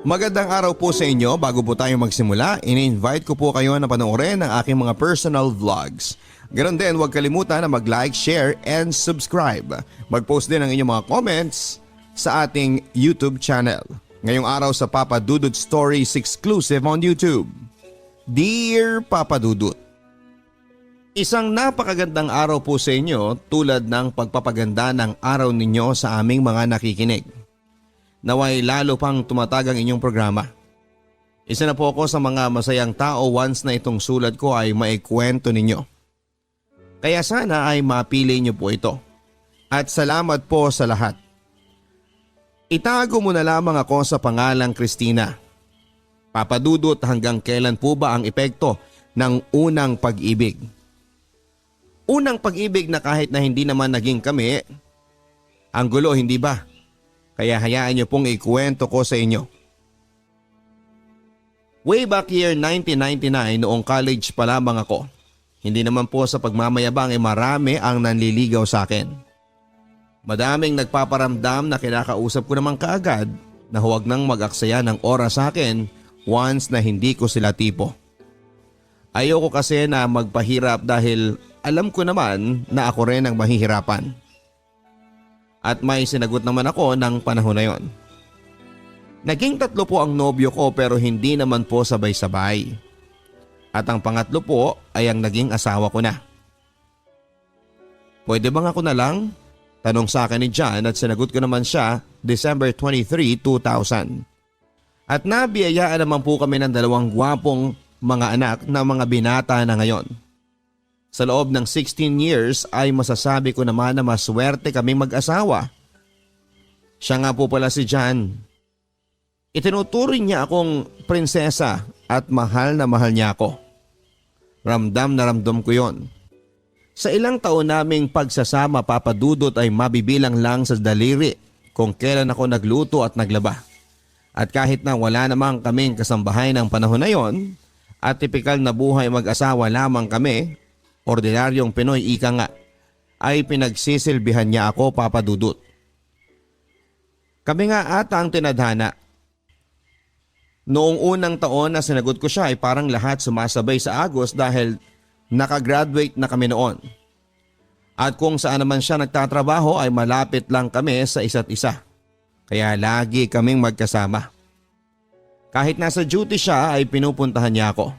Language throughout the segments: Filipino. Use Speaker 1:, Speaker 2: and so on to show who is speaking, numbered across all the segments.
Speaker 1: Magandang araw po sa inyo. Bago po tayo magsimula, ini-invite ko po kayo na panoorin ang aking mga personal vlogs. Ganon din, huwag kalimutan na mag-like, share, and subscribe. Mag-post din ang inyong mga comments sa ating YouTube channel. Ngayong araw sa Papa Dudut Stories exclusive on YouTube. Dear Papa Dudut, isang napakagandang araw po sa inyo tulad ng pagpapaganda ng araw ninyo sa aming mga nakikinig. Naway lalo pang tumatag ang inyong programa. Isa na po ako sa mga masayang tao once na itong sulat ko ay maikwento ninyo. Kaya sana ay mapili niyo po ito. At salamat po sa lahat. Itago mo na lamang ako sa pangalang Christina. Papadudot, hanggang kailan po ba ang epekto ng unang pag-ibig? Unang pag-ibig na kahit na hindi naman naging kami, ang gulo, hindi ba? Kaya hayaan niyo pong ikwento ko sa inyo. Way back year 1999, noong college pa lamang ako. Hindi naman po sa pagmamayabang marami ang nanliligaw sa akin. Madaming nagpaparamdam na kinakausap ko naman kaagad na huwag nang mag-aksaya ng oras sa akin once na hindi ko sila tipo. Ayoko kasi na magpahirap dahil alam ko naman na ako rin ang mahihirapan. At may sinagot naman ako ng panahon na yon. Naging 3 po ang nobyo ko pero hindi naman po sabay-sabay. At ang pangatlo po ay ang naging asawa ko na. Pwede bang ako na lang? Tanong sa akin ni John at sinagot ko naman siya December 23, 2000. At nabiyayaan naman po kami ng 2 gwapong mga anak na mga binata na ngayon. Sa loob ng 16 years ay masasabi ko naman na maswerte kaming mag-asawa. Siya nga po pala si John. Itinuturing niya akong prinsesa at mahal na mahal niya ako. Ramdam na ramdam ko yon. Sa ilang taon naming pagsasama, Papadudot, ay mabibilang lang sa daliri kung kailan ako nagluto at naglaba. At kahit na wala namang kaming kasambahay ng panahon na yon at tipikal na buhay mag-asawa lamang kami, ordinaryong Pinoy ika nga, ay pinagsisilbihan niya ako, Papadudut. Kami nga ata ang tinadhana. Noong unang taon na sinagot ko siya ay parang lahat sumasabay sa agos dahil nakagraduate na kami noon. At kung saan naman siya nagtatrabaho ay malapit lang kami sa isa't isa. Kaya lagi kaming magkasama. Kahit nasa duty siya ay pinupuntahan niya ako.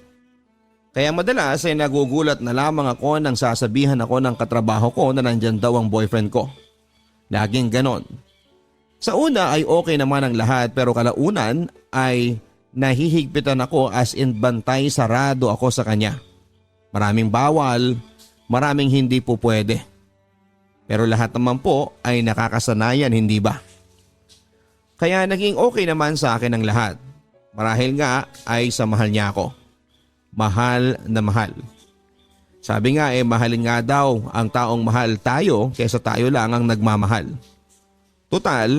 Speaker 1: Kaya madalas ay nagugulat na lamang ako nang sasabihan ako ng katrabaho ko na nandyan daw ang boyfriend ko. Laging ganon. Sa una ay okay naman ang lahat pero kalaunan ay nahihigpitan ako as in bantay sarado ako sa kanya. Maraming bawal, maraming hindi po pwede. Pero lahat naman po ay nakakasanayan, hindi ba? Kaya naging okay naman sa akin ang lahat. Marahil nga ay sa mahal niya ako. Mahal na mahal. Sabi nga mahalin nga daw ang taong mahal tayo kaysa tayo lang ang nagmamahal. Total,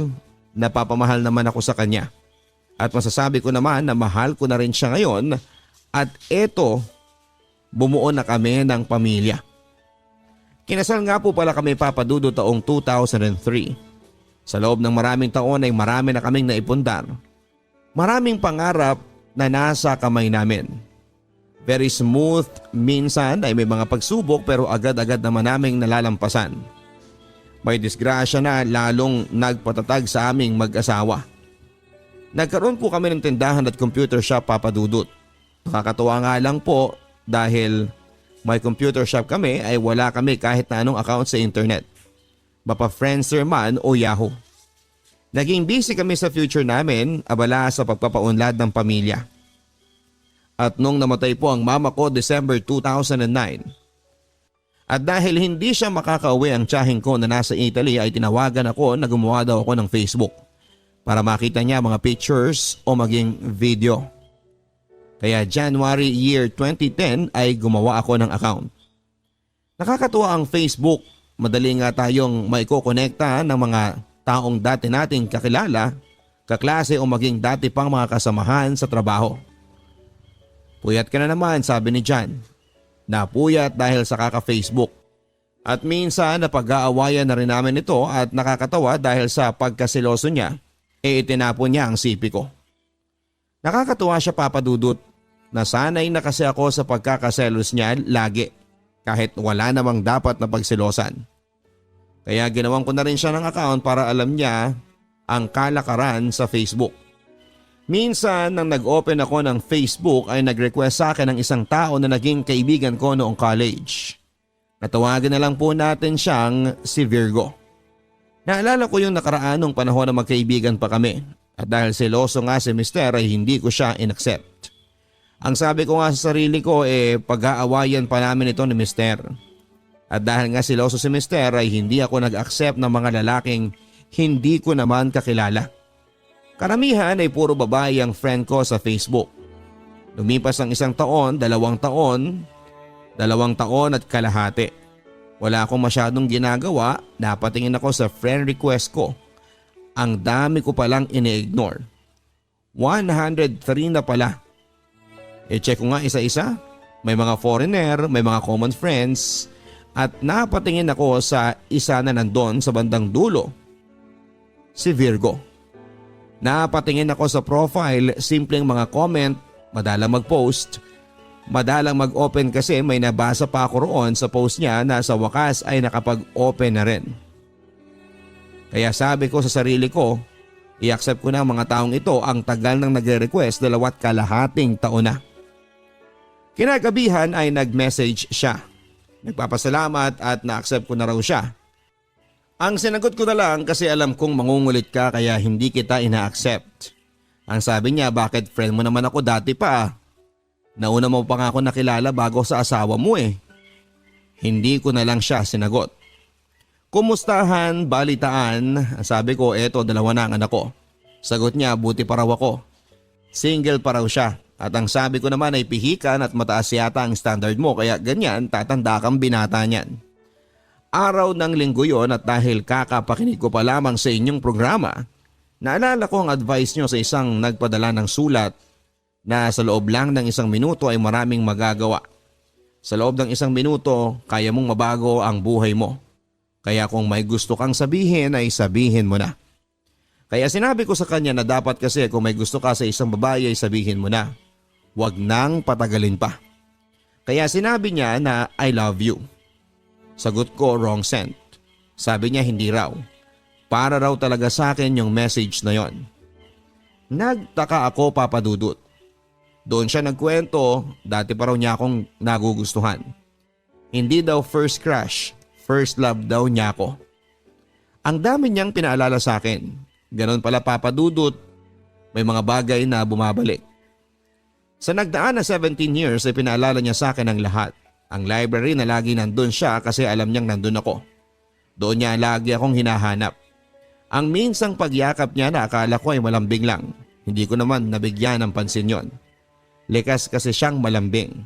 Speaker 1: napapamahal naman ako sa kanya. At masasabi ko naman na mahal ko na rin siya ngayon at eto, bumuo na kami ng pamilya. Kinasal nga po pala kami, Papadudo, taong 2003. Sa loob ng maraming taon ay marami na kaming naipundar. Maraming pangarap na nasa kamay namin. Very smooth, minsan ay may mga pagsubok pero agad-agad naman naming nalalampasan. May disgrasya na lalong nagpatatag sa aming mag-asawa. Nagkaroon po kami ng tindahan at computer shop, Papadudot. Nakakatuwa nga lang po dahil may computer shop kami ay wala kami kahit na anong account sa internet. Mapa Friendster man o Yahoo. Naging busy kami sa future namin, abala sa pagpapaunlad ng pamilya. At nung namatay po ang mama ko December 2009. At dahil hindi siya makakauwi ang tiyahin ko na nasa Italy ay tinawagan ako na gumawa daw ako ng Facebook para makita niya mga pictures o maging video. Kaya January year 2010 ay gumawa ako ng account. Nakakatuwa ang Facebook. Madali nga tayong maikokonekta ng mga taong dati nating kakilala, kaklase o maging dati pang mga kasamahan sa trabaho. Puyat ka na naman, sabi ni John. Napuyat dahil sa kaka-Facebook. At minsan napag-aawayan na rin namin ito at nakakatawa dahil sa pagkasiloso niya, itinapon niya ang sipi ko. Nakakatuwa siya papadudot. Nasanay na kasi ako sa pagkakaselos niya lagi kahit wala namang dapat na pagsilosan. Kaya ginawan ko na rin siya ng account para alam niya ang kalakaran sa Facebook. Minsan nang nag-open ako ng Facebook ay nag-request sa akin ng isang tao na naging kaibigan ko noong college. Natawagan na lang po natin siyang si Virgo. Naalala ko yung nakaraanong panahon na magkaibigan pa kami at dahil seloso nga si Mister ay hindi ko siya inaccept. Ang sabi ko nga sa sarili ko pag-aawayan pa namin ito ni Mister. At dahil nga seloso si Mister ay hindi ako nag-accept ng mga lalaking hindi ko naman kakilala. Karamihan ay puro babae ang friend ko sa Facebook. Lumipas ang 1 taon, 2 taon, 2 taon at kalahati. Wala akong masyadong ginagawa, napatingin ako sa friend request ko. Ang dami ko palang ini-ignore. 103 na pala. E-check ko nga isa-isa. May mga foreigner, may mga common friends at napatingin ako sa isa na nandun sa bandang dulo. Si Virgo. Napatingin ako sa profile, simpleng mga comment, madalang mag-post. Madalang mag-open kasi may nabasa pa ako roon sa post niya na sa wakas ay nakapag-open na rin. Kaya sabi ko sa sarili ko, i-accept ko na ang mga taong ito ang tagal nang nagre-request 2 kalahating taon na. Kinagabihan ay nag-message siya. Nagpapasalamat at na-accept ko na raw siya. Ang sinagot ko na lang kasi alam kong mangungulit ka kaya hindi kita ina-accept. Ang sabi niya, bakit friend mo naman ako dati pa? Nauna mo pa nga ako nakilala bago sa asawa mo eh. Hindi ko na lang siya sinagot. Kumustahan, balitaan? Sabi ko, eto 2 na ang anak ko. Sagot niya, buti pa raw ako. Single pa raw siya. At ang sabi ko naman ay pihikan at mataas yata ang standard mo kaya ganyan tatanda kang binata niyan. Araw ng linggo yon at dahil kakapakinig ko pa lamang sa inyong programa, naalala ko ang advice nyo sa isang nagpadala ng sulat na sa loob lang ng 1 minuto ay maraming magagawa. Sa loob ng 1 minuto, kaya mong mabago ang buhay mo. Kaya kung may gusto kang sabihin ay sabihin mo na. Kaya sinabi ko sa kanya na dapat kasi kung may gusto ka sa isang babae ay sabihin mo na. Huwag nang patagalin pa. Kaya sinabi niya na I love you. Sagot ko, wrong sent. Sabi niya hindi raw. Para raw talaga sa akin yung message na yon. Nagtaka ako papadudot. Doon siya nagkwento, dati pa raw niya akong nagugustuhan. Hindi daw first crush, first love daw niya ako. Ang dami niyang pinaalala sa akin. Ganon pala papadudot, may mga bagay na bumabalik. Sa nagdaan na 17 years ay pinaalala niya sa akin ang lahat. Ang library na lagi nandun siya kasi alam niyang nandun ako. Doon niya lagi akong hinahanap. Ang minsang pagyakap niya na akala ko ay malambing lang. Hindi ko naman nabigyan ng pansin yon. Likas kasi siyang malambing.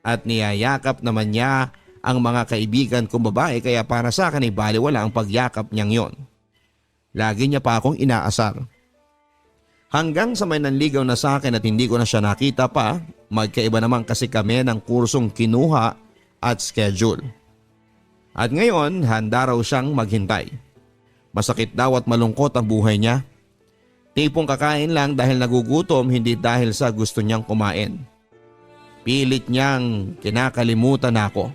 Speaker 1: At niyayakap naman niya ang mga kaibigan kong babae kaya para sa akin ay baliwala ang pagyakap niyang yon. Lagi niya pa akong inaasar. Hanggang sa may nanligaw na sa akin at hindi ko na siya nakita pa, magkaiba naman kasi kami ng kursong kinuha at schedule. At ngayon, handa raw siyang maghintay. Masakit daw at malungkot ang buhay niya. Tipong kakain lang dahil nagugutom, hindi dahil sa gusto niyang kumain. Pilit niyang kinakalimutan ako.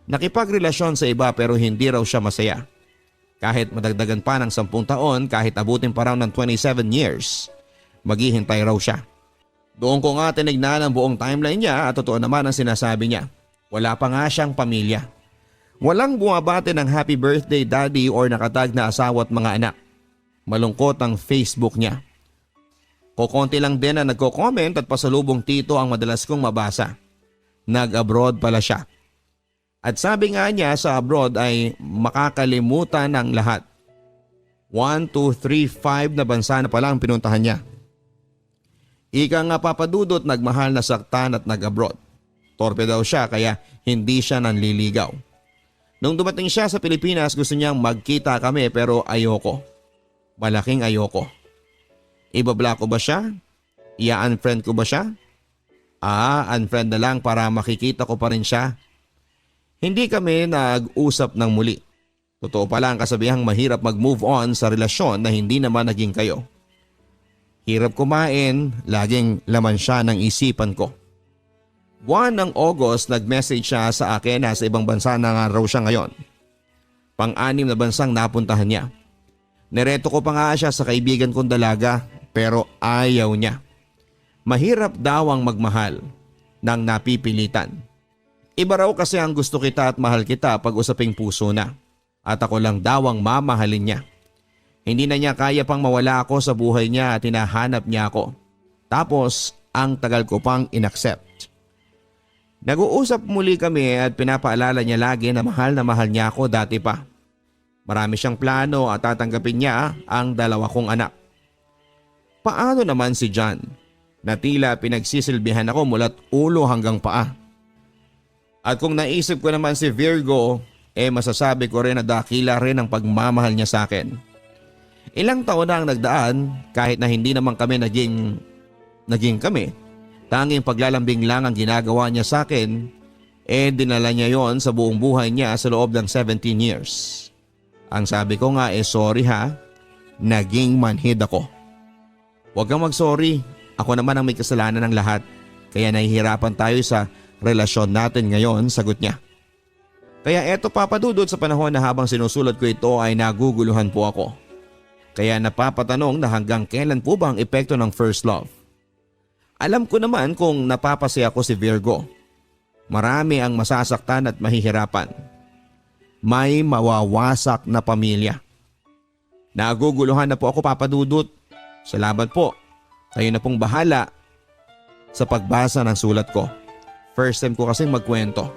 Speaker 1: Nakipagrelasyon sa iba pero hindi raw siya masaya. Kahit madagdagan pa ng 10 taon, kahit abutin pa raw ng 27 years, maghihintay raw siya. Doon ko nga tinignan ang buong timeline niya at totoo naman ang sinasabi niya. Wala pa nga siyang pamilya. Walang bumabati ng happy birthday daddy or nakatag na asawa at mga anak. Malungkot ang Facebook niya. Kokonti lang din na nagko-comment at pasalubong tito ang madalas kong mabasa. Nag-abroad pala siya. At sabi nga niya sa abroad ay makakalimutan ng lahat. 1, 2, 3, 5 na bansa na pala ang pinuntahan niya. Ika nga papadudot nagmahal na saktan at nag-abroad. Torpe daw siya kaya hindi siya nanliligaw. Nung dumating siya sa Pilipinas gusto niyang magkita kami pero ayoko. Malaking ayoko. Ibablock ko ba siya? Ia-unfriend ko ba siya? Unfriend na lang para makikita ko pa rin siya. Hindi kami nag-usap ng muli. Totoo pala ang kasabihang mahirap mag-move on sa relasyon na hindi naman naging kayo. Hirap kumain, laging laman siya ng isipan ko. Buwan ng August, nag-message siya sa akin na sa ibang bansa na nga raw siya ngayon. Pang-anim na bansang napuntahan niya. Nireto ko pa nga siya sa kaibigan kong dalaga pero ayaw niya. Mahirap daw ang magmahal ng napipilitan. Iba raw kasi ang gusto kita at mahal kita pag usaping puso na. At ako lang daw ang mamahalin niya. Hindi na niya kaya pang mawala ako sa buhay niya at hinahanap niya ako. Tapos ang tagal ko pang inaccept. Nag-uusap muli kami at pinapaalala niya lagi na mahal niya ako dati pa. Marami siyang plano at tatanggapin niya ang 2 kong anak. Paano naman si John? Na tila pinagsisilbihan ako mula't ulo hanggang paa. At kung naisip ko naman si Virgo, masasabi ko rin na dakila rin ang pagmamahal niya sa akin. Ilang taon na ang nagdaan kahit na hindi naman kami naging kami. Tanging paglalambing lang ang ginagawa niya sa akin, dinala niya yon sa buong buhay niya sa loob ng 17 years. Ang sabi ko nga sorry ha, naging manhid ako. Huwag kang mag-sorry, ako naman ang may kasalanan ng lahat. Kaya nahihirapan tayo sa relasyon natin ngayon, sagot niya. Kaya eto Papa Dudut, sa panahon na habang sinusulat ko ito ay naguguluhan po ako. Kaya napapatanong na hanggang kailan po ba ang epekto ng first love? Alam ko naman kung napapasaya ko si Virgo. Marami ang masasaktan at mahihirapan. May mawawasak na pamilya. Naguguluhan na po ako Papa Dudut. Salamat po. Kayo na pong bahala sa pagbasa ng sulat ko. First time ko kasing magkwento.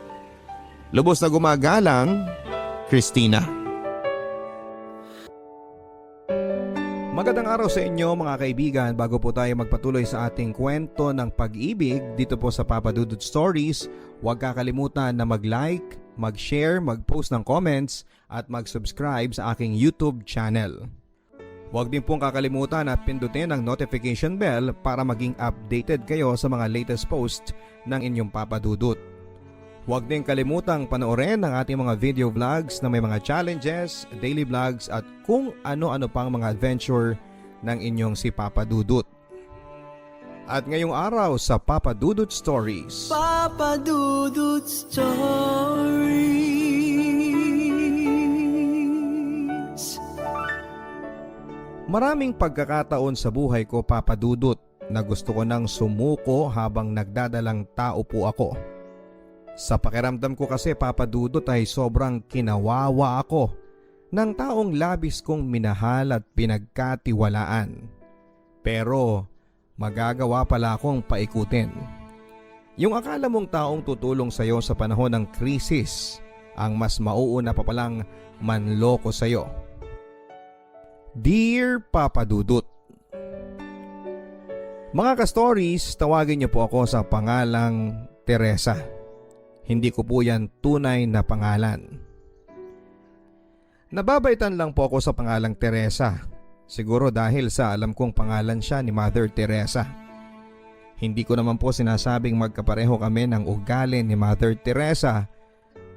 Speaker 1: Lubos na gumagalang, Christina. Magandang araw sa inyo mga kaibigan. Bago po tayo magpatuloy sa ating kwento ng pag-ibig dito po sa Papa Dudut Stories, huwag kakalimutan na mag-like, mag-share, mag-post ng comments at mag-subscribe sa aking YouTube channel. Huwag din pong kakalimutan na pindutin ang notification bell para maging updated kayo sa mga latest post ng inyong Papa Dudut. Huwag din kalimutang panoorin ang ating mga video vlogs na may mga challenges, daily vlogs at kung ano-ano pang mga adventure ng inyong si Papa Dudut. At ngayong araw sa Papa Dudut Stories.
Speaker 2: Papa Dudut Stories.
Speaker 1: Maraming pagkakataon sa buhay ko Papa Dudut na gusto ko nang sumuko habang nagdadalang tao po ako. Sa pakiramdam ko kasi Papa Dudut ay sobrang kinawawa ako ng taong labis kong minahal at pinagkatiwalaan. Pero magagawa pala akong paikutin. Yung akala mong taong tutulong sa'yo sa panahon ng krisis ang mas mauuna pa palang manloko sa'yo. Dear Papa Dudut, mga ka-stories, tawagin niyo po ako sa pangalang Teresa. Hindi ko po yan tunay na pangalan. Nababaitan lang po ako sa pangalang Teresa. Siguro dahil sa alam kong pangalan siya ni Mother Teresa. Hindi ko naman po sinasabing magkapareho kami ng ugali ni Mother Teresa.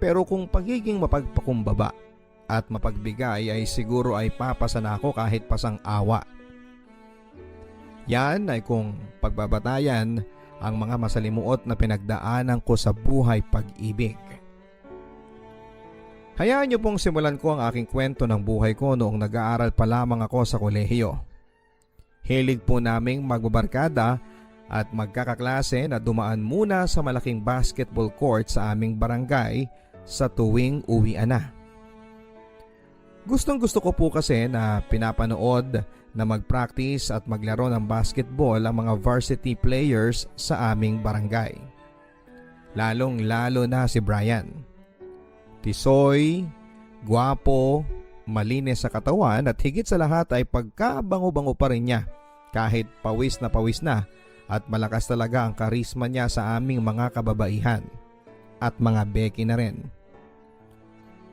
Speaker 1: Pero kung pagiging mapagpakumbaba at mapagbigay ay siguro ay papasan ako kahit pasang awa. Yan ay kung pagbabatayan ang mga masalimuot na pinagdaanan ko sa buhay pag-ibig. Hayaan niyo pong simulan ko ang aking kwento ng buhay ko noong nag-aaral pa lamang ako sa kolehiyo. Hilig po naming magbabarkada at magkakaklase na dumaan muna sa malaking basketball court sa aming barangay sa tuwing uwian na. Gustong gusto ko po kasi na pinapanood na mag-practice at maglaro ng basketball ang mga varsity players sa aming barangay. Lalong-lalo na si Brian. Tisoy, gwapo, malinis sa katawan at higit sa lahat ay pagkabango-bango pa rin niya kahit pawis na at malakas talaga ang karisma niya sa aming mga kababaihan at mga beki na rin.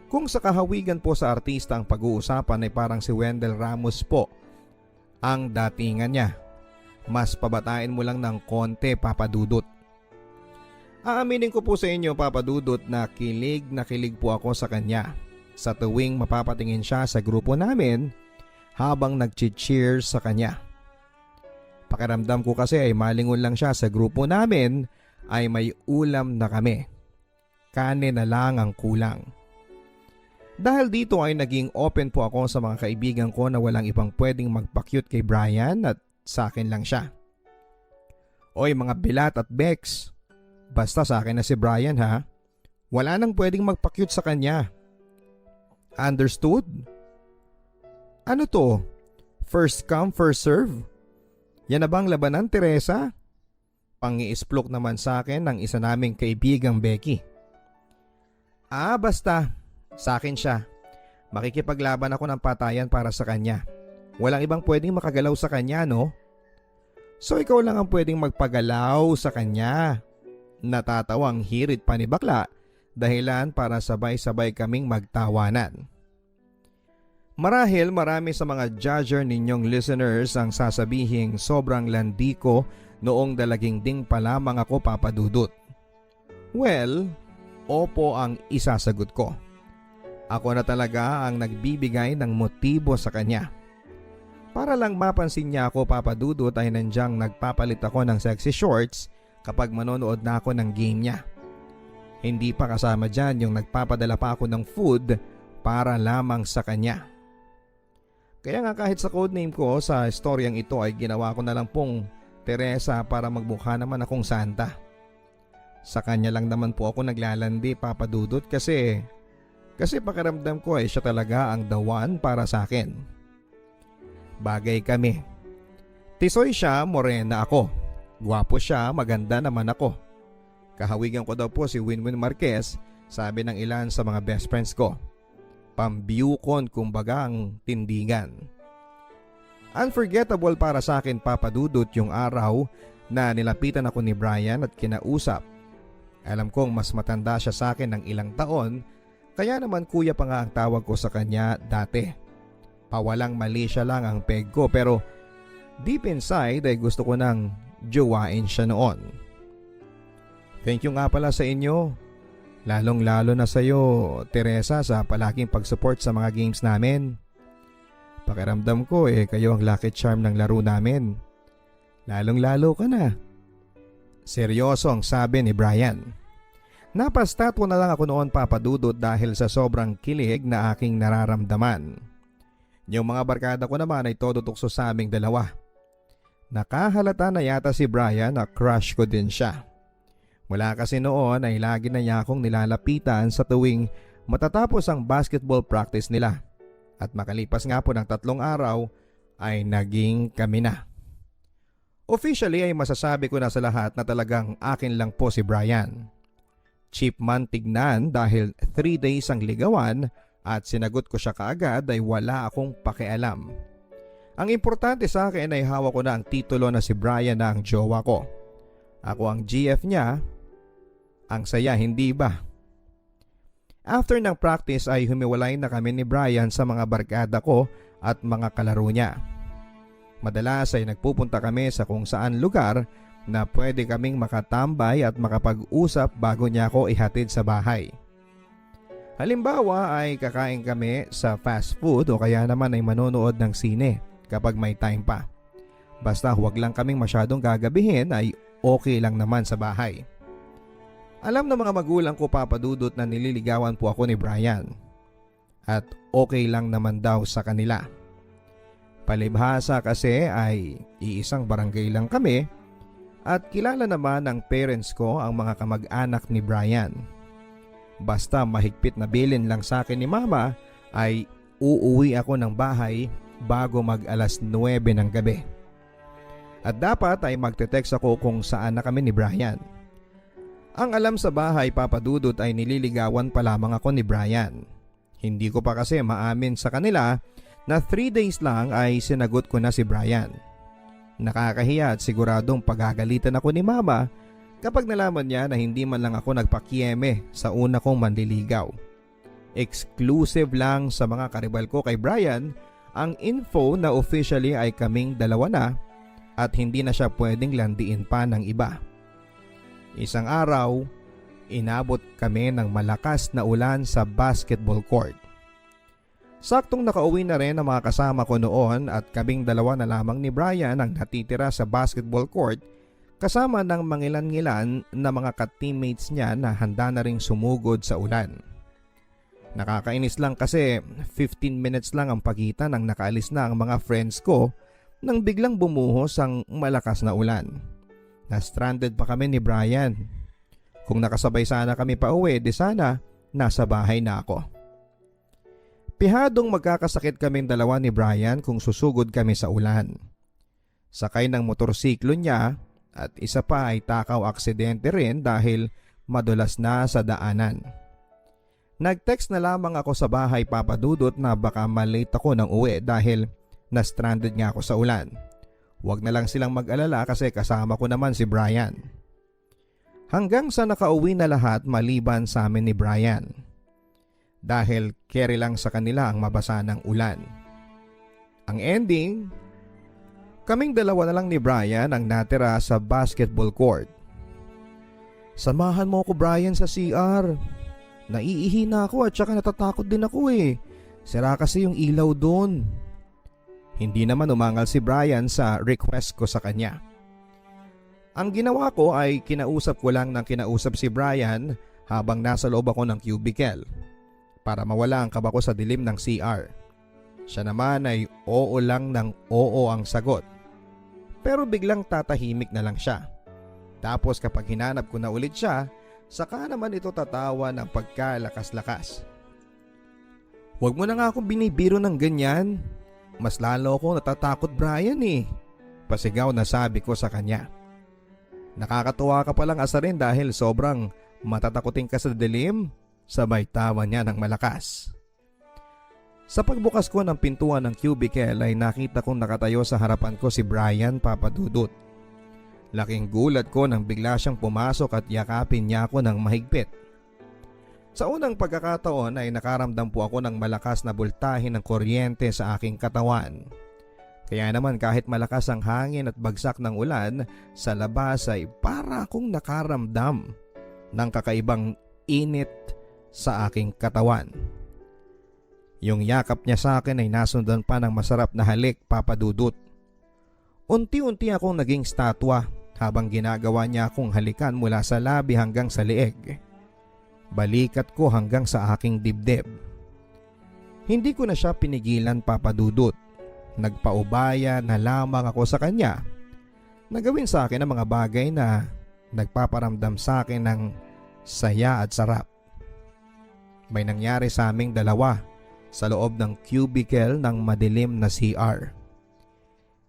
Speaker 1: Kung sa kahawigan po sa artista ang pag-uusapan ay parang si Wendell Ramos po ang datingan niya. Mas pabatain mo lang ng konti Papa Dudut. Aaminin ko po sa inyo Papa Dudut na kilig po ako sa kanya sa tuwing mapapatingin siya sa grupo namin habang nag-cheers sa kanya.
Speaker 3: Pakiramdam ko kasi ay malingon lang siya sa grupo namin ay may ulam na kami. Kanin na lang ang kulang. Dahil dito ay naging open po ako sa mga kaibigan ko na walang ibang pwedeng magpa-cute kay Brian at sa akin lang siya. Oy mga Bilat at Bex, basta sa akin na si Brian ha. Wala nang pwedeng magpa-cute sa kanya. Understood? Ano to? First come, first serve? Yan na bang labanan, Teresa? Pang-iisplok naman sa akin ng isa naming kaibigang Becky. Basta. Sa akin siya. Makikipaglaban ako ng patayan para sa kanya. Walang ibang pwedeng makagalaw sa kanya, no? So ikaw lang ang pwedeng magpagalaw sa kanya. Natatawang hirit pa ni bakla, dahilan para sabay-sabay kaming magtawanan. Marahil marami sa mga judger ninyong listeners ang sasabihing sobrang landi ko noong dalaging pa lamang ako, Papa Dudut. Well, opo ang isasagot ko. Ako na talaga ang nagbibigay ng motibo sa kanya. Para lang mapansin niya ako, Papa Dudut, ay nandyang nagpapalit ako ng sexy shorts kapag manonood na ako ng game niya. Hindi pa kasama dyan yung nagpapadala pa ako ng food para lamang sa kanya. Kaya nga kahit sa codename ko sa storyang ito ay ginawa ko na lang pong Teresa para magmukha naman akong Santa. Sa kanya lang naman po ako naglalandi, Papa Dudut, kasi pakiramdam ko ay siya talaga ang the one para sa akin. Bagay kami. Tisoy siya, morena ako. Gwapo siya, maganda naman ako. Kahawigan ko daw po si Winwin Marquez, sabi ng ilan sa mga best friends ko. Pambiyukon kumbaga ang tindigan. Unforgettable para sa akin, Papa Dudut, yung araw na nilapitan ako ni Brian at kinausap. Alam kong mas matanda siya sa akin ng ilang taon, kaya naman kuya pa nga ang tawag ko sa kanya dati. Pawalang mali siya lang ang peg ko, pero deep inside ay gusto ko nang jowain siya noon. Thank you nga pala sa inyo. Lalong lalo na sa iyo, Teresa, sa palaging pag-support sa mga games namin. Pakiramdam ko kayo ang lucky charm ng laro namin. Lalong lalo ka na. Seryoso ang sabi ni Brian. Napastatwa na lang ako noon, Papa Dudut, dahil sa sobrang kilig na aking nararamdaman. Yung mga barkada ko naman ay todo tukso sa aming dalawa. Nakahalata na yata si Brian na crush ko din siya. Mula kasi noon ay lagi na niya akong nilalapitan sa tuwing matatapos ang basketball practice nila. At makalipas nga po ng 3 araw ay naging kami na. Officially ay masasabi ko na sa lahat na talagang akin lang po si Brian. Cheap man tignan dahil 3 days ang ligawan at sinagot ko siya kaagad ay wala akong pakialam. Ang importante sa akin ay hawak ko na ang titulo na si Brian na ang jowa ko. Ako ang GF niya. Ang saya, hindi ba? After ng practice ay humiwalay na kami ni Brian sa mga barkada ko at mga kalaro niya. Madalas ay nagpupunta kami sa kung saan lugar na pwede kaming makatambay at makapag-usap bago niya ako ihatid sa bahay. Halimbawa ay kakain kami sa fast food o kaya naman ay manonood ng sine kapag may time pa. Basta huwag lang kaming masyadong gagabihin ay okay lang naman sa bahay. Alam ng mga magulang ko, Papa Dudut, na nililigawan po ako ni Brian. At okay lang naman daw sa kanila. Palibhasa kasi ay iisang barangay lang kami at kilala naman ng parents ko ang mga kamag-anak ni Brian. Basta mahigpit na bilin lang sa akin ni Mama ay uuwi ako ng bahay bago mag 9:00 ng gabi. At dapat ay magte-text ako kung saan na kami ni Brian. Ang alam sa bahay, Papa Dudut, ay nililigawan pa lamang ako ni Brian. Hindi ko pa kasi maamin sa kanila na 3 days lang ay sinagot ko na si Brian. Nakakahiya at siguradong pagagalitan ako ni Mama kapag nalaman niya na hindi man lang ako nagpakieme sa una kong manliligaw. Exclusive lang sa mga karibal ko kay Brian ang info na officially ay kaming dalawa na at hindi na siya pwedeng landiin pa ng iba. Isang araw, inabot kami ng malakas na ulan sa basketball court. Saktong nakauwi na rin ang mga kasama ko noon at kaming dalawa na lamang ni Brian ang natitira sa basketball court kasama ng mangilan-ngilan na mga ka-teammates niya na handa na ring sumugod sa ulan. Nakakainis lang kasi 15 minutes lang ang pagitan ng nakaalis na ang mga friends ko nang biglang bumuhos ang malakas na ulan. Na-stranded pa kami ni Brian. Kung nakasabay sana kami pa uwi, di sana nasa bahay na ako. Pihadong magkakasakit kaming dalawa ni Brian kung susugod kami sa ulan. Sakay ng motorsiklo niya at isa pa ay takaw aksidente rin dahil madulas na sa daanan. Nag-text na lamang ako sa bahay papadudot na baka malate ako ng uwi dahil na-stranded nga ako sa ulan. Huwag na lang silang mag-alala kasi kasama ko naman si Brian. Hanggang sa nakauwi na lahat maliban sa amin ni Brian. Dahil carry lang sa kanila ang mabasa ng ulan. Ang ending, kaming dalawa na lang ni Brian ang natira sa basketball court. Samahan mo ako Brian sa CR. Naiihi na ako at saka natatakot din ako eh. Sira kasi yung ilaw doon. Hindi naman umangal si Brian sa request ko sa kanya. Ang ginawa ko ay kinausap ko lang ng kinausap si Brian habang nasa loob ako ng cubicle para mawala ang kaba ko sa dilim ng CR. Siya naman ay oo lang ng oo ang sagot. Pero biglang tatahimik na lang siya. Tapos kapag hinanap ko na ulit siya, saka naman ito tatawa ng pagkalakas-lakas. Huwag mo na nga akong binibiro ng ganyan. Mas lalo ako natatakot Brian eh. Pasigaw na sabi ko sa kanya. Nakakatuwa ka palang asarin dahil sobrang matatakutin ka sa dilim. Sabay tawa niya ng malakas. Sa pagbukas ko ng pintuan ng cubicle ay nakita kong nakatayo sa harapan ko si Brian papadudot. Laking gulat ko nang bigla siyang pumasok at yakapin niya ako ng mahigpit. Sa unang pagkakataon ay nakaramdam po ako ng malakas na bultahin ng kuryente sa aking katawan. Kaya naman kahit malakas ang hangin at bagsak ng ulan, sa labas ay para akong nakaramdam ng kakaibang init sa aking katawan. Yung yakap niya sa akin ay nasundan pa ng masarap na halik papadudot. Unti-unti akong naging statwa habang ginagawa niya akong halikan mula sa labi hanggang sa leeg. Balikat ko hanggang sa aking dibdib. Hindi ko na siya pinigilan papadudot. Nagpaubaya na lamang ako sa kanya na gawin sa akin ang mga bagay na nagpaparamdam sa akin ng saya at sarap. May nangyari sa aming dalawa sa loob ng cubicle ng madilim na CR.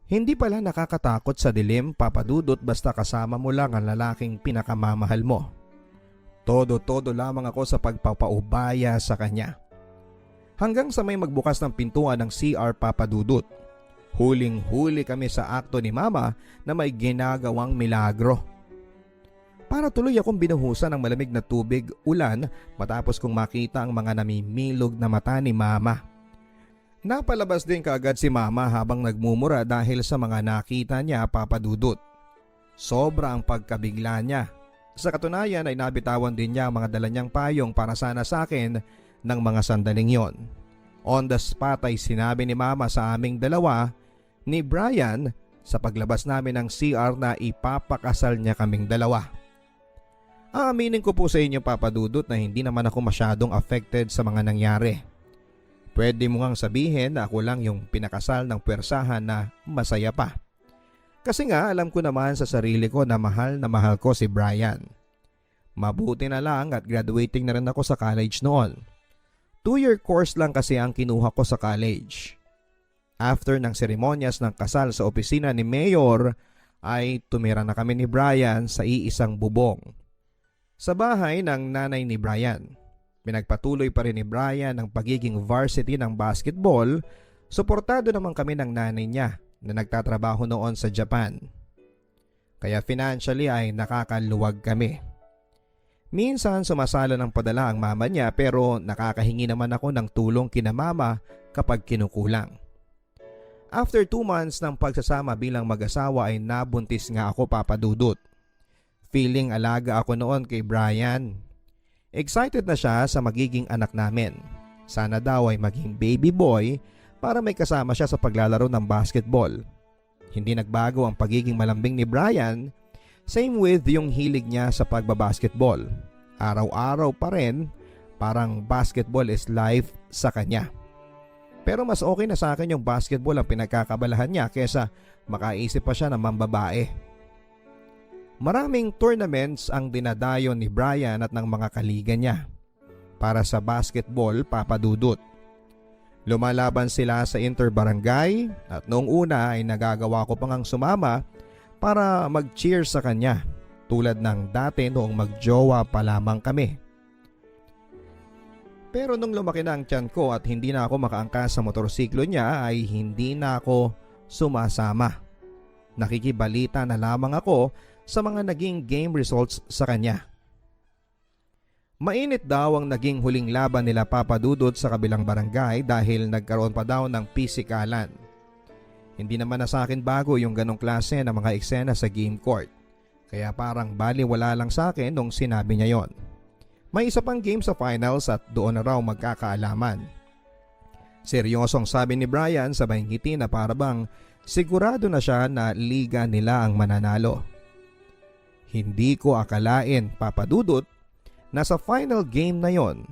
Speaker 3: Hindi pala nakakatakot sa dilim papadudot basta kasama mo lang ang lalaking pinakamamahal mo. Todo-todo lamang ako sa pagpapaubaya sa kanya. Hanggang sa may magbukas ng pintuan ng CR papadudot. Huling-huli kami sa akto ni Mama na may ginagawang milagro. Para tuloy akong binuhusan ng malamig na tubig ulan matapos kong makita ang mga namimilog na mata ni Mama. Napalabas din kaagad si Mama habang nagmumura dahil sa mga nakita niya papadudot. Sobra ang pagkabigla niya. Sa katunayan ay nabitawan din niya ang mga dala niyang payong para sana sa akin ng mga sandaling yon. On the spot ay sinabi ni Mama sa aming dalawa ni Brian sa paglabas namin ng CR na ipapakasal niya kaming dalawa. Aaminin ko po sa inyo papadudot na hindi naman ako masyadong affected sa mga nangyari. Pwede mo ngang sabihin na ako lang yung pinakasal ng pwersahan na masaya pa. Kasi nga alam ko naman sa sarili ko na mahal ko si Brian. Mabuti na lang at graduating na rin ako sa college noon. 2-year course lang kasi ang kinuha ko sa college. After ng seremonyas ng kasal sa opisina ni Mayor ay tumira na kami ni Brian sa iisang bubong. Sa bahay ng nanay ni Brian, pinagpatuloy pa rin ni Brian ang pagiging varsity ng basketball. Suportado naman kami ng nanay niya na nagtatrabaho noon sa Japan. Kaya financially ay nakakaluwag kami. Minsan sumasala ng padala ang mama niya pero nakakahingi naman ako ng tulong kina mama kapag kinukulang. After 2 months ng pagsasama bilang mag-asawa ay nabuntis nga ako papadudot. Feeling alaga ako noon kay Brian. Excited na siya sa magiging anak namin. Sana daw ay maging baby boy para may kasama siya sa paglalaro ng basketball. Hindi nagbago ang pagiging malambing ni Brian, same with yung hilig niya sa pagbabasketball. Araw-araw pa rin, parang basketball is life sa kanya. Pero mas okay na sa akin yung basketball ang pinagkakabalahan niya kesa makaisip pa siya ng mambabae. Maraming tournaments ang dinadayon ni Brian at ng mga kaliga niya para sa basketball, Papa Dudut. Lumalaban sila sa interbarangay at noong una ay nagagawa ko pang sumama para mag-cheer sa kanya tulad ng dati noong magjowa pa lamang kami. Pero nung lumaki na ang tiyan ko at hindi na ako makaangkas sa motorsiklo niya ay hindi na ako sumasama. Nakikibalita na lamang ako sa mga naging game results sa kanya. Mainit daw ang naging huling laban nila Papa Dudut sa kabilang barangay dahil nagkaroon pa daw ng pisikalan. Hindi naman na sa akin bago yung ganong klase ng mga eksena sa game court. Kaya parang baliwala lang sa akin nung sinabi niya yon. May isa pang game sa finals at doon na raw magkakaalaman. Seryosong sabi ni Brian sabay ngiti na parabang sigurado na siya na liga nila ang mananalo. Hindi ko akalain, Papa Dudut, na sa final game na yon,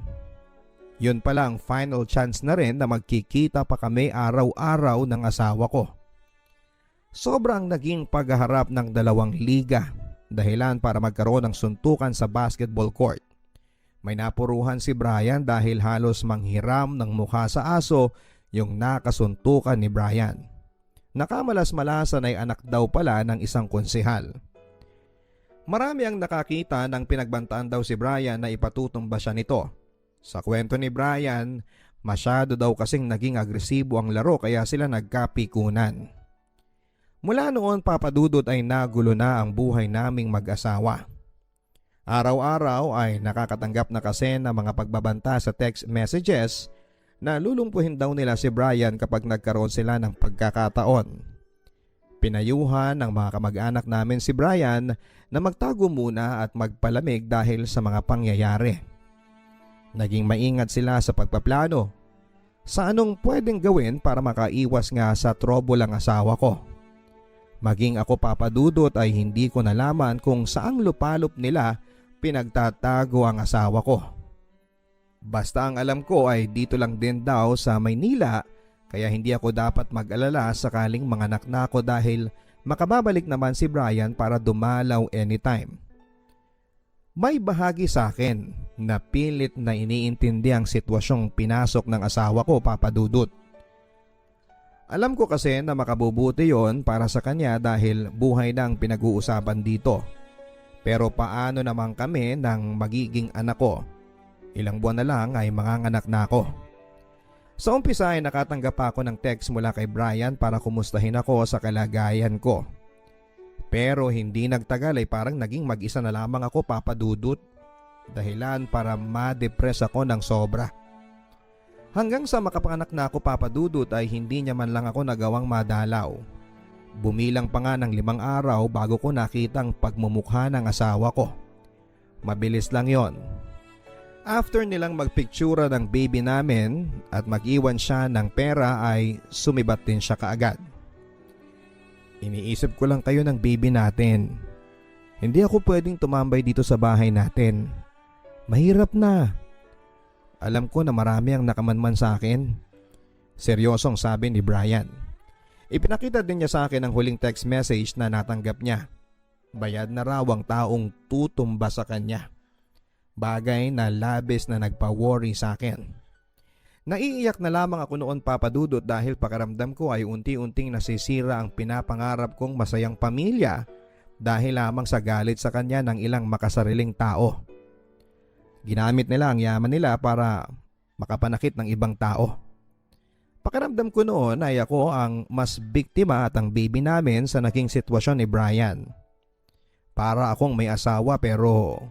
Speaker 3: yun pala ang final chance na rin na magkikita pa kami araw-araw ng asawa ko. Sobrang naging paghaharap ng dalawang liga, dahilan para magkaroon ng suntukan sa basketball court. May napuruhan si Brian dahil halos manghiram ng mukha sa aso yung nakasuntukan ni Brian. Nakamalas-malasan ay anak daw pala ng isang konsehal. Marami ang nakakita ng pinagbantaan daw si Brian na ipatutumba siya nito. Sa kwento ni Brian, masyado daw kasing naging agresibo ang laro kaya sila nagkapikunan. Mula noon, Papa Dudut, ay nagulo na ang buhay naming mag-asawa. Araw-araw ay nakakatanggap na kasi ng mga pagbabanta sa text messages na lulumpuhin daw nila si Brian kapag nagkaroon sila ng pagkakataon. Pinayuhan ng mga kamag-anak namin si Brian na magtago muna at magpalamig dahil sa mga pangyayari. Naging maingat sila sa pagpaplano sa anong pwedeng gawin para makaiwas nga sa trouble ang asawa ko. Maging ako, Papa Dudut, ay hindi ko nalaman kung saang lupalop nila pinagtatago ang asawa ko. Basta ang alam ko ay dito lang din daw sa Maynila. Kaya hindi ako dapat mag-alala sakaling manganak na ako dahil makababalik naman si Brian para dumalaw anytime. May bahagi sa akin na pilit na iniintindi ang sitwasyong pinasok ng asawa ko, Papa Dudut. Alam ko kasi na makabubuti yon para sa kanya dahil buhay na ang pinag-uusapan dito. Pero paano naman kami ng magiging anak ko? Ilang buwan na lang ay manganganak na ako. Sa umpisa ay nakatanggap ako ng text mula kay Brian para kumustahin ako sa kalagayan ko. Pero hindi nagtagal ay parang naging mag-isa na lamang ako, Papa Dudut. Dahilan para ma-depress ako ng sobra. Hanggang sa makapanganak na ako, Papa Dudut, ay hindi niya man lang ako nagawang madalaw. Bumilang pa nga ng 5 araw bago ko nakitang pagmumukha ng asawa ko. Mabilis lang yon. After nilang magpiktura ng baby namin at mag-iwan siya ng pera ay sumibat din siya kaagad. Iniisip ko lang kayo ng baby natin. Hindi ako pwedeng tumambay dito sa bahay natin. Mahirap na. Alam ko na marami ang nakamanman sa akin. Seryosong sabi ni Brian. Ipinakita din niya sa akin ang huling text message na natanggap niya. Bayad na raw ang taong tutumba sa kanya. Bagay na labis na nagpa-worry sa akin. Naiiyak na lamang ako noon, Papa Dudut, dahil pakaramdam ko ay unti-unting nasisira ang pinapangarap kong masayang pamilya dahil lamang sa galit sa kanya ng ilang makasariling tao. Ginamit nila ang yaman nila para makapanakit ng ibang tao. Pakaramdam ko noon ay ako ang mas biktima at ang baby namin sa naging sitwasyon ni Brian. Para akong may asawa pero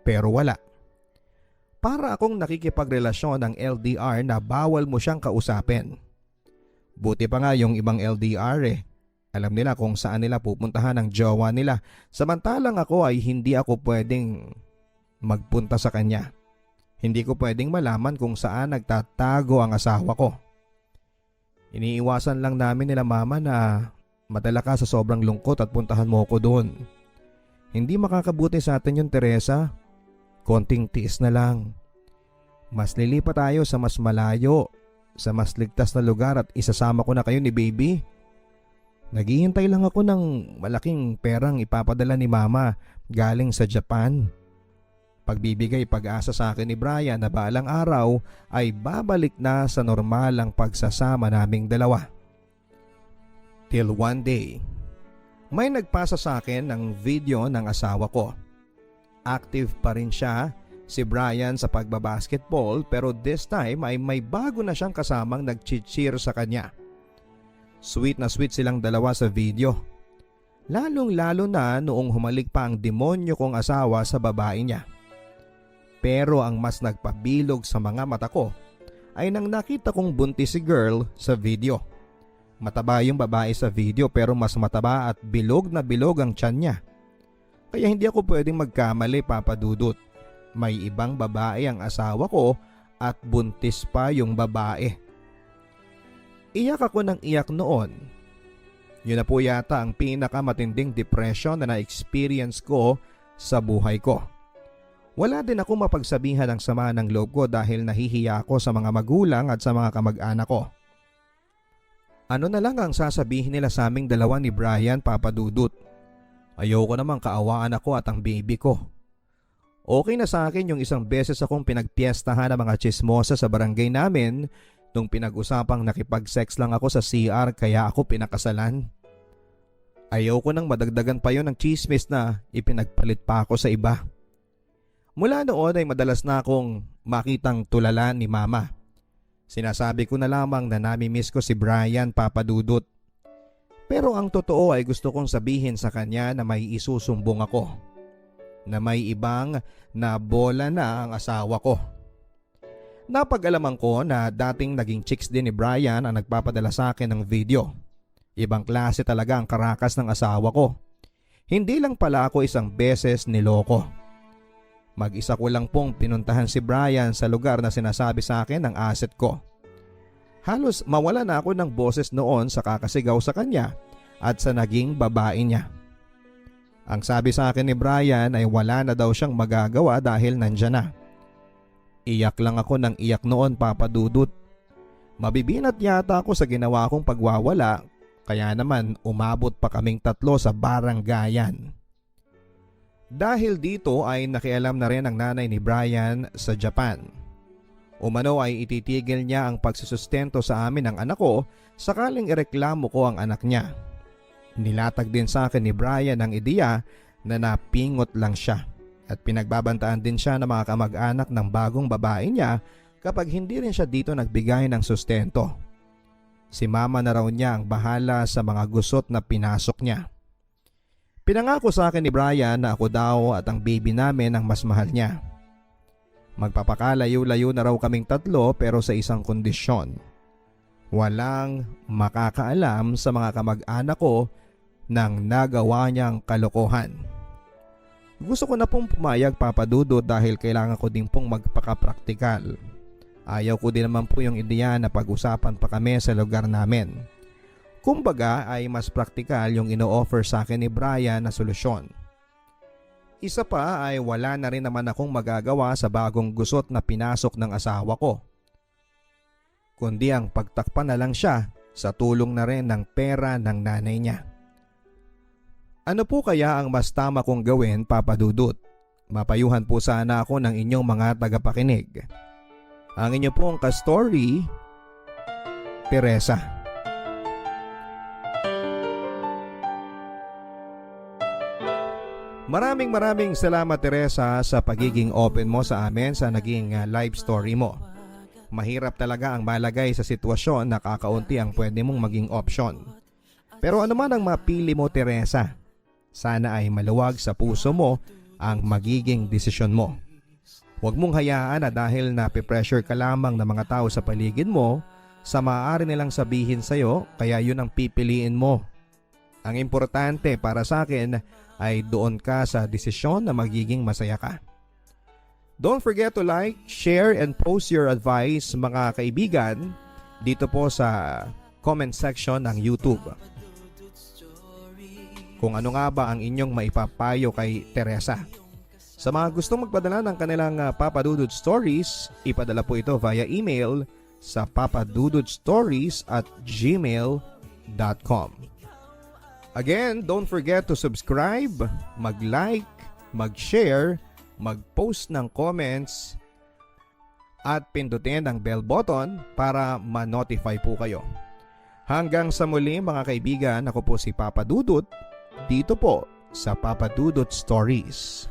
Speaker 3: wala. Para akong nakikipagrelasyon ng LDR na bawal mo siyang kausapin. Buti pa nga yung ibang LDR Alam nila kung saan nila pupuntahan ang jowa nila. Samantalang ako ay hindi ako pwedeng magpunta sa kanya. Hindi ko pwedeng malaman kung saan nagtatago ang asawa ko. Iniiwasan lang namin nila mama na madala ka sa sobrang lungkot at puntahan mo ko doon. Hindi makakabuti sa atin yun, Teresa. Konting tiis na lang. Mas lilipat tayo sa mas malayo, sa mas ligtas na lugar at isasama ko na kayo ni baby. Naghihintay lang ako ng malaking perang ipapadala ni mama galing sa Japan. Pagbibigay pag-asa sa akin ni Brian na balang araw ay babalik na sa normal ang pagsasama naming dalawa. Till one day, may nagpasa sa akin ng video ng asawa ko. Active pa rin siya, si Brian, sa pagbabasketball, pero this time ay may bago na siyang kasamang nag-cheer sa kanya. Sweet na sweet silang dalawa sa video. Lalong lalo na noong humalik pa ang demonyo kong asawa sa babae niya. Pero ang mas nagpabilog sa mga mata ko ay nang nakita kong buntis si girl sa video. Mataba yung babae sa video pero mas mataba at bilog na bilog ang tiyan niya. Kaya hindi ako pwedeng magkamali, Papa Dudut. May ibang babae ang asawa ko at buntis pa yung babae. Iyak ako ng iyak noon. Yun na po yata ang pinakamatinding depression na na-experience ko sa buhay ko. Wala din ako mapagsabihan ng sama ng loob ko dahil nahihiya ako sa mga magulang at sa mga kamag-anak ko. Ano na lang ang sasabihin nila sa aming dalawa ni Brian, Papa Dudut? Ayoko namang kaawaan ako at ang baby ko. Okay na sa akin yung isang beses akong pinagpiestahan ng mga chismosa sa barangay namin nung pinag-usapang nakipag-sex lang ako sa CR kaya ako pinakasalan. Ayoko nang madagdagan pa yon ng chismis na ipinagpalit pa ako sa iba. Mula noon ay madalas na akong makitang tulala ni mama. Sinasabi ko na lamang na nami-miss ko si Brian, Papa Dudut. Pero ang totoo ay gusto kong sabihin sa kanya na may isusumbong ako. Na may ibang na bola na ang asawa ko. Napag-alaman ko na dating naging chicks din ni Brian ang nagpapadala sa akin ng video. Ibang klase talaga ang karakas ng asawa ko. Hindi lang pala ako isang beses niloko. Mag-isa ko lang pong pinuntahan si Brian sa lugar na sinasabi sa akin ng asset ko. Halos mawala na ako ng boses noon sa kakasigaw sa kanya at sa naging babae niya. Ang sabi sa akin ni Brian ay wala na daw siyang magagawa dahil nandyan na. Iyak lang ako ng iyak noon, Papa Dudut. Mabibinat yata ako sa ginawa kong pagwawala kaya naman umabot pa kaming 3 sa baranggayan. Dahil dito ay nakialam na rin ang nanay ni Brian sa Japan. Umano ay ititigil niya ang pagsusustento sa amin ng anak ko sakaling ireklamo ko ang anak niya. Nilatag din sa akin ni Brian ang ideya na napingot lang siya at pinagbabantaan din siya ng mga kamag-anak ng bagong babae niya kapag hindi rin siya dito nagbigay ng sustento. Si mama na raw niya ang bahala sa mga gusot na pinasok niya. Pinangako sa akin ni Brian na ako daw at ang baby namin ang mas mahal niya. Magpapakalayo-layo na raw kaming 3 pero sa isang kondisyon. Walang makakaalam sa mga kamag-anak ko nang nagawa niyang kalokohan. Gusto ko na pong pumayag, Papa Dudut, dahil kailangan ko din pong magpakapraktikal. Ayaw ko din naman po yung ideya na pag-usapan pa kami sa lugar namin. Kumbaga ay mas praktikal yung ino-offer sa akin ni Brian na solusyon. Isa pa ay wala na rin naman akong magagawa sa bagong gusot na pinasok ng asawa ko. Kundi ang pagtakpan na lang siya sa tulong na rin ng pera ng nanay niya. Ano po kaya ang mas tama kong gawin, Papa Dudut? Mapayuhan po sana ako ng inyong mga tagapakinig. Ang inyo pong ka-story, Teresa. Maraming salamat, Teresa, sa pagiging open mo sa amin sa naging live story mo. Mahirap talaga ang malagay sa sitwasyon na kakaunti ang pwede mong maging option. Pero ano man ang mapili mo, Teresa, sana ay maluwag sa puso mo ang magiging desisyon mo. Huwag mong hayaan na dahil napipressure ka lamang ng mga tao sa paligid mo, sa maaari nilang sabihin sa'yo kaya yun ang pipiliin mo. Ang importante para sa akin ay doon ka sa desisyon na magiging masaya ka. Don't forget to like, share, and post your advice mga kaibigan dito po sa comment section ng YouTube. Kung ano nga ba ang inyong maipapayo kay Teresa. Sa mga gustong magpadala ng kanilang Papa Dudut Stories, ipadala po ito via email sa papadudutstories@gmail.com. Again, don't forget to subscribe, mag-like, mag-share, mag-post ng comments, at pindutin ang bell button para ma-notify po kayo. Hanggang sa muli mga kaibigan, ako po si Papa Dudut, dito po sa Papa Dudut Stories.